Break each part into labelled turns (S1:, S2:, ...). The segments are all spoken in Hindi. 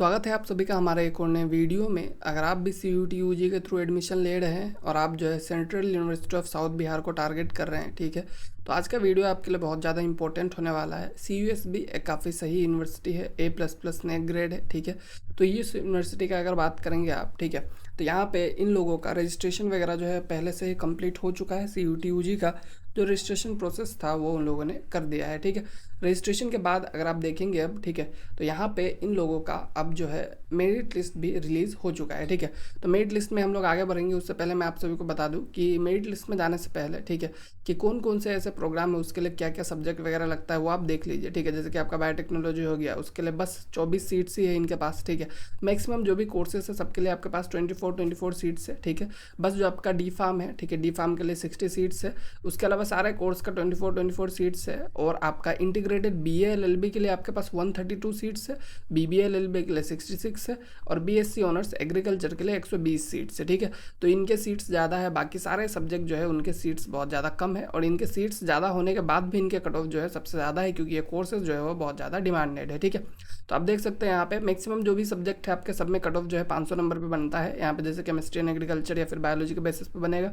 S1: स्वागत है आप सभी का हमारे एक और नए वीडियो में। अगर आप भी CUET UG के थ्रू एडमिशन ले रहे हैं और आप जो है central university of south Bihar को टारगेट कर रहे हैं, ठीक है, तो आज का वीडियो आपके लिए बहुत ज़्यादा इंपॉर्टेंट होने वाला है। CUSB एक काफ़ी सही यूनिवर्सिटी है, A++ नेक ग्रेड है, ठीक है। तो इस यूनिवर्सिटी का अगर बात करेंगे आप, ठीक है, तो यहाँ पे इन लोगों का रजिस्ट्रेशन वगैरह जो है पहले से ही कंप्लीट हो चुका है। CUET UG का जो रजिस्ट्रेशन प्रोसेस था वो उन लोगों ने कर दिया है, ठीक है। रजिस्ट्रेशन के बाद अगर आप देखेंगे अब, ठीक है, तो यहाँ पे इन लोगों का अब जो है मेरिट लिस्ट भी रिलीज़ हो चुका है, ठीक है। तो मेरिट लिस्ट में हम लोग आगे बढ़ेंगे, उससे पहले मैं आप सभी को बता दूं कि मेरिट लिस्ट में जाने से पहले, ठीक है, कि कौन कौन से ऐसे प्रोग्राम है, उसके लिए क्या क्या सब्जेक्ट वगैरह लगता है वो आप देख लीजिए, ठीक है। जैसे कि आपका बायोटेक्नोलॉजी हो गया, उसके लिए बस 24 सीट्स ही है इनके पास, ठीक है। मैक्सिमम जो भी कोर्सेस है सबके लिए आपके पास 24 सीट्स है, ठीक है। बस जो आपका डी फार्म है, ठीक है, डी फार्म के लिए 60 सीट्स है। उसके अलावा सारे कोर्स का 24 सीट्स है। और आपका इंटीग्रेटेड BA LLB के लिए आपके पास 132 सीट्स है, BBA LLB के लिए 66 है, और BSc ऑनर्स एग्रीकल्चर के लिए 120 सीट्स है, ठीक है। तो इनके सीट्स ज़्यादा है, बाकी सारे सब्जेक्ट जो है उनके सीट्स बहुत ज़्यादा कम है। और इनके सीट्स ज़्यादा होने के बाद भी इनके कट ऑफ जो है सबसे ज़्यादा है, क्योंकि ये कोर्सेज जो है वो बहुत ज़्यादा डिमांडेड है, ठीक है। तो आप देख सकते हैं यहाँ पे मैक्सिमम जो भी सब्जेक्ट है आपके सब में कट ऑफ जो है 500 नंबर पे बनता है। यहाँ पे जैसे केमिस्ट्री एंड एग्रीकल्चर या फिर बायोलॉजी के बेसिस पे बनेगा।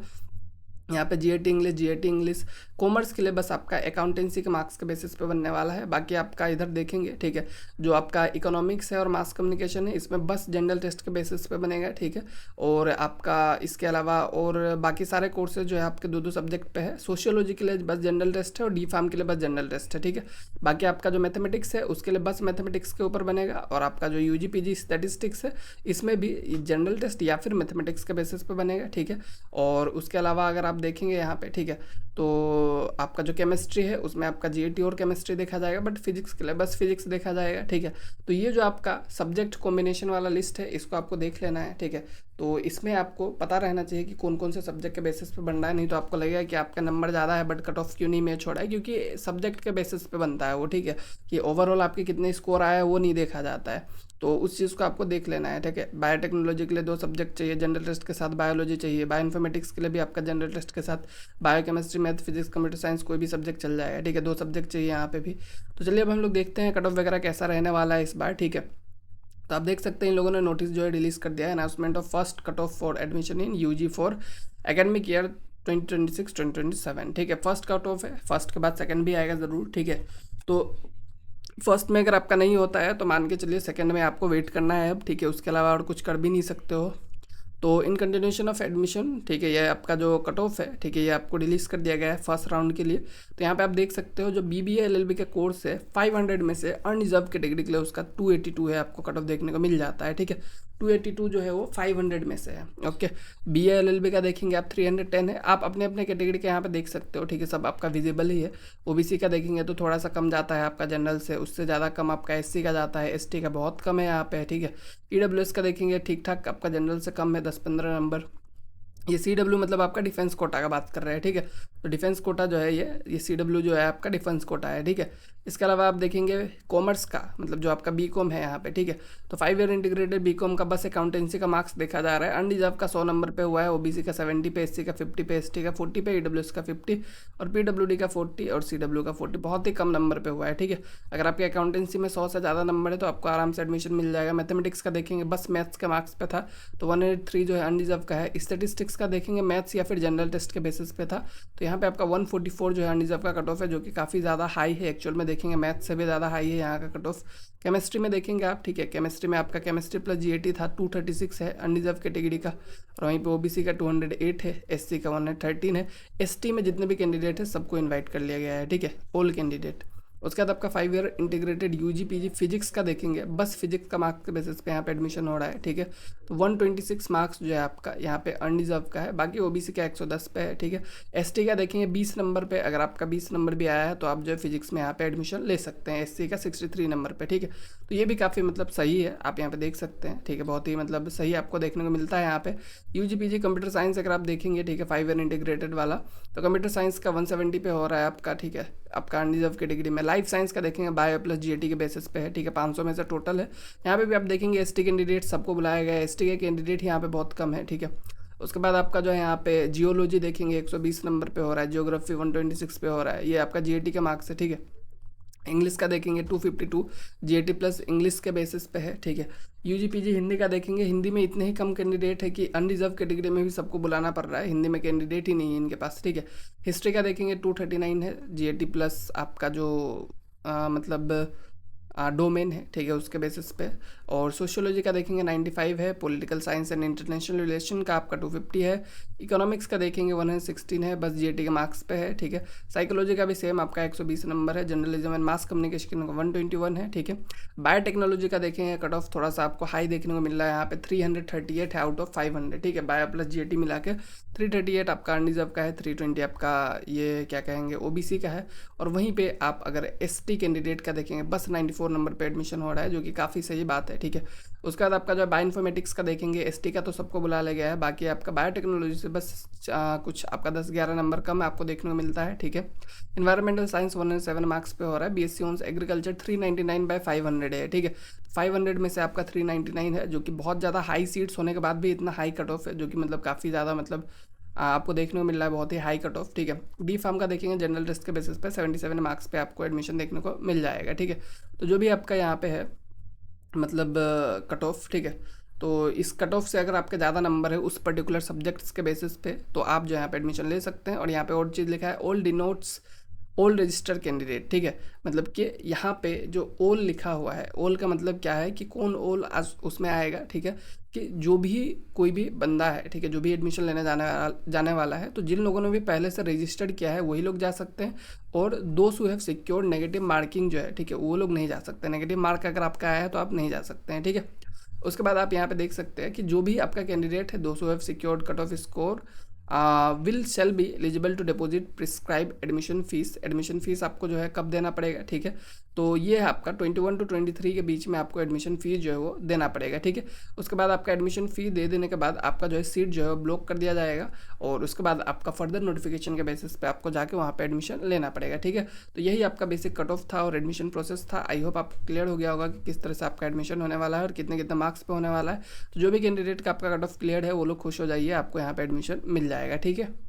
S1: यहाँ पे GAT इंग्लिश कॉमर्स के लिए बस आपका अकाउंटेंसी के मार्क्स के बेसिस पे बनने वाला है। बाकी आपका इधर देखेंगे, ठीक है, जो आपका इकोनॉमिक्स है और मास कम्युनिकेशन है इसमें बस जनरल टेस्ट के बेसिस पे बनेगा, ठीक है। और आपका इसके अलावा और बाकी सारे कोर्सेज जो है आपके दो दो सब्जेक्ट पे है। सोशियोलॉजी के लिए बस जनरल टेस्ट है और डी फार्म के लिए बस जनरल टेस्ट है, ठीक है। बाकी आपका जो मैथमेटिक्स है उसके लिए बस मैथमेटिक्स के ऊपर बनेगा। और आपका जो UG PG स्टैटिस्टिक्स है इसमें भी जनरल टेस्ट या फिर मैथमेटिक्स के बेसिस पे बनेगा, ठीक है। और उसके अलावा अगर आप देखेंगे यहाँ पे, ठीक है, तो आपका जो केमिस्ट्री है उसमें आपका GAT और केमिस्ट्री देखा जाएगा, बट फिजिक्स के लिए बस फिजिक्स देखा जाएगा, ठीक है। तो ये जो आपका सब्जेक्ट कॉम्बिनेशन वाला लिस्ट है इसको आपको देख लेना है, ठीक है। तो इसमें आपको पता रहना चाहिए कि कौन कौन से सब्जेक्ट के बेसिस पे बन रहा है, नहीं तो आपको लगेगा कि आपका नंबर ज़्यादा है बट कट ऑफ क्यों नहीं मैच हो रहा है, क्योंकि सब्जेक्ट के बेसिस पे बनता है वो, ठीक है। कि ओवरऑल आपके कितने स्कोर आया है वो नहीं देखा जाता है। तो उस चीज़ को आपको देख लेना है, ठीक है। बायोटेक्नोलॉजी के लिए 2 सब्जेक्ट चाहिए, जनरल टेस्ट के साथ बायोलॉजी चाहिए। बायोइन्फॉर्मेटिक्स के लिए भी आपका जनरल टेस्ट के साथ biochemistry, math, physics, computer science कोई भी सब्जेक्ट चल जाएगा, ठीक है। 2 सब्जेक्ट चाहिए यहाँ पे भी। तो चलिए अब हम लोग देखते हैं कट ऑफ वगैरह कैसा रहने वाला है इस बार, ठीक है। तो आप देख सकते हैं इन लोगों ने नोटिस जो है रिलीज़ कर दिया है, announcement of first cut off for admission in UG for academic year 2026-2027, ठीक है। फर्स्ट कट ऑफ है, फर्स्ट के बाद सेकंड भी आएगा ज़रूर, ठीक है। तो फर्स्ट में अगर आपका नहीं होता है तो मान के चलिए सेकंड में आपको वेट करना है अब, ठीक है। उसके अलावा और कुछ कर भी नहीं सकते हो। तो इन कंटिन्यूशन ऑफ एडमिशन, ठीक है, ये आपका जो कट ऑफ है, ठीक है, ये आपको रिलीज़ कर दिया गया है फर्स्ट राउंड के लिए। तो यहाँ पे आप देख सकते हो जो BBA LLB के कोर्स है 500 में से अनरिजर्व कैटेगरी के लिए उसका 282 है, आपको कट ऑफ देखने को मिल जाता है, ठीक है। 282 जो है वो 500 में से है, ओके। BA LLB का देखेंगे आप 310 है। आप अपने अपने कैटेगरी के यहाँ पे देख सकते हो, ठीक है, सब आपका विजिबल ही है। OBC का देखेंगे तो थोड़ा सा कम जाता है आपका जनरल से, उससे ज़्यादा कम आपका SC का जाता है, ST का बहुत कम है यहाँ पे, ठीक है। EWS का देखेंगे ठीक ठाक आपका जनरल से कम है 10-15 नंबर। ये CW मतलब आपका डिफेंस कोटा का बात कर रहे हैं, ठीक है। तो डिफेंस कोटा जो है ये CW जो है आपका डिफेंस कोटा है, ठीक है। इसके अलावा आप देखेंगे कॉमर्स का मतलब जो आपका BCom है यहाँ पे, ठीक है। तो 5 ईयर इंटीग्रेटेड BCom का बस अकाउंटेंसी का मार्क्स देखा जा रहा है। अनरिजर्व का 100 नंबर पे हुआ है, OBC का 70 पे, SC का 50 पे, ST का 40 पे, EWS का 50 और PWD का 40 और CW का 40, बहुत ही कम नंबर पे हुआ है, ठीक है। अगर आपके अकाउंटेंसी में 100 से ज़्यादा नंबर है तो आपको आराम से एडमिशन मिल जाएगा। मैथमेटिक्स का देखेंगे बस मैथ्स के मार्क्स पे था तो 183 जो है अनरिजर्व का है। स्टेटिस्टिक्स का देखेंगे मैथ्स या फिर जनरल टेस्ट के बेसिस पे था, तो यहाँ पे आपका 144 जो है अनरिजर्व का कट ऑफ है, जो कि काफ़ी ज़्यादा हाई है। एक्चुअल में देखेंगे मैथ से भी ज़्यादा हाई है यहाँ का कट ऑफ। केमिस्ट्री में देखेंगे आप, ठीक है, केमिस्ट्री में आपका केमिस्ट्री प्लस GAT था 236 है अनरिजर्व कैटेगरी का, और वहीं पे OBC का 208 है, SC का 113 है। ST में जितने भी कैंडिडेट है सबको इन्वाइट कर लिया गया है, ठीक है, ऑल कैंडिडेट। उसके बाद आपका 5 year integrated UG PG physics का देखेंगे बस फिजिक्स का मार्क्स के बेसिस पे यहाँ पे एडमिशन हो रहा है, ठीक है। तो 126 मार्क्स जो है आपका यहाँ पे अनरिजर्व का है, बाकी OBC का 110 पे है, ठीक है। ST का देखेंगे 20 नंबर पे, अगर आपका 20 नंबर भी आया है तो आप जो है फिजिक्स में यहाँ पे एडमिशन ले सकते हैं। SC का 63 नंबर पे, ठीक है। तो ये भी काफ़ी मतलब सही है, आप यहाँ पे देख सकते हैं, ठीक है, बहुत ही मतलब सही आपको देखने को मिलता है यहाँ पे। UG PG कंप्यूटर साइंस अगर आप देखेंगे, ठीक है, 5 ईयर इंटीग्रेटेड वाला, तो कंप्यूटर साइंस का 170 पे हो रहा है आपका, ठीक है, आपका अनरिजर्व कैटेगरी में। लाइफ साइंस का देखेंगे बायो प्लस GAT के बेसिस पे है, ठीक है, 500 में से टोटल है। यहाँ पे भी आप देखेंगे ST कैंडिडेट सबको बुलाया गया है, ST के कैंडिडेट यहाँ पे बहुत कम है, ठीक है। उसके बाद आपका जो है यहाँ पे जियोलॉजी देखेंगे 120 नंबर पे हो रहा है, जियोग्राफी 126 पे हो रहा है, ये आपका GAT का मार्क्स है, ठीक है। इंग्लिश का देखेंगे 252 जीएटी प्लस इंग्लिश के बेसिस पे है, ठीक है। यूजी पीजी हिंदी का देखेंगे, हिंदी में इतने ही कम कैंडिडेट है कि अनरिजर्व कैटेगरी में भी सबको बुलाना पड़ रहा है, हिंदी में कैंडिडेट ही नहीं है इनके पास, ठीक है। हिस्ट्री का देखेंगे 239 है जीएटी प्लस आपका जो मतलब डोमेन है, ठीक है, उसके बेसिस पे। और सोशियोलॉजी का देखेंगे 95 है, political science and international relation का आपका 250 है, इकोनॉमिक्स का देखेंगे 116 है, बस जीएटी के मार्क्स पे है, ठीक है। साइकोलॉजी का भी सेम आपका 120 नंबर है, जर्नलिज्म एंड मास कम्युनिकेशन का 121 है, ठीक है। बायोटेक्नोलॉजी का देखेंगे कट ऑफ थोड़ा सा आपको हाई देखने को मिल रहा है, यहाँ पे 338 है आउट ऑफ 500, ठीक है। बायो प्लस जीएटी मिला के 338 आपका अनरिजर्व का है, 320 आपका ये क्या कहेंगे ओबीसी का है। और वहीं पे आप अगर एसटी कैंडिडेट का देखेंगे बस 94 नंबर पे एडमिशन हो रहा है, जो कि काफ़ी सही बात है, ठीक है। उसके बाद आपका जो बायोइन्फॉर्मेटिक्स का देखेंगे, एसटी का तो सबको बुला लिया गया है, बाकी आपका बायोटेक्नोलॉजी से बस कुछ आपका 10-11 नंबर कम आपको देखने को मिलता है, ठीक है। इन्वायरमेंटल साइंस 107 मार्क्स पे हो रहा है, बीएससी ऑनर्स एग्रीकल्चर 399 बाय 500 है, ठीक है। 500 में से आपका 399 है, जो कि बहुत ज़्यादा हाई सीट्स होने के बाद भी इतना हाई कट ऑफ है, जो कि मतलब काफ़ी ज़्यादा मतलब आपको देखने को मिल रहा है बहुत ही हाई कट ऑफ, ठीक है। डी फार्म का देखेंगे जनरल टेस्ट के बेसिस पे 77 मार्क्स पे आपको एडमिशन देखने को मिल जाएगा, ठीक है। तो जो भी आपका यहाँ पे है मतलब कट ऑफ, ठीक है। तो इस कट ऑफ से अगर आपके ज़्यादा नंबर है उस पर्टिकुलर सब्जेक्ट्स के बेसिस पे तो आप जो यहाँ पे एडमिशन ले सकते हैं। और यहाँ पे और चीज़ लिखा है all denotes all register candidate, ठीक है। मतलब कि यहाँ पे जो ऑल लिखा हुआ है, ऑल का मतलब क्या है कि कौन ऑल आज उसमें आएगा, ठीक है। कि जो भी कोई भी बंदा है, ठीक है, जो भी एडमिशन लेने जाने वाला है, तो जिन लोगों ने भी पहले से रजिस्टर्ड किया है वही लोग जा सकते हैं। और दोस्त who have secured negative marking जो है, ठीक है, वो लोग नहीं जा सकते। नेगेटिव मार्क अगर आपका आया है तो आप नहीं जा सकते हैं, ठीक है। उसके बाद आप यहाँ पे देख सकते हैं कि जो भी आपका कैंडिडेट है 200 have secured cut off score will shall be eligible to deposit prescribe admission fees. Admission fees आपको जो है कब देना पड़ेगा, ठीक है। तो ये है आपका 21 to 23 के बीच में आपको एडमिशन फीस जो है वो देना पड़ेगा, ठीक है। उसके बाद आपका एडमिशन फ़ी दे देने के बाद आपका जो है सीट जो है वो ब्लॉक कर दिया जाएगा। और उसके बाद आपका फर्दर नोटिफिकेशन के बेसिस पे आपको जाके वहाँ पे एडमिशन लेना पड़ेगा, ठीक है। तो यही आपका बेसिक कट ऑफ था और एडमिशन प्रोसेस था। आई होप आपको क्लियर हो गया होगा कि किस तरह से आपका एडमिशन होने वाला है और कितने कितने मार्क्स पे होने वाला है। तो जो भी कैंडिडेट का आपका कट ऑफ क्लियर है वो लोग खुश हो जाइए, आपको यहाँ पे एडमिशन मिल जाएगा, ठीक है।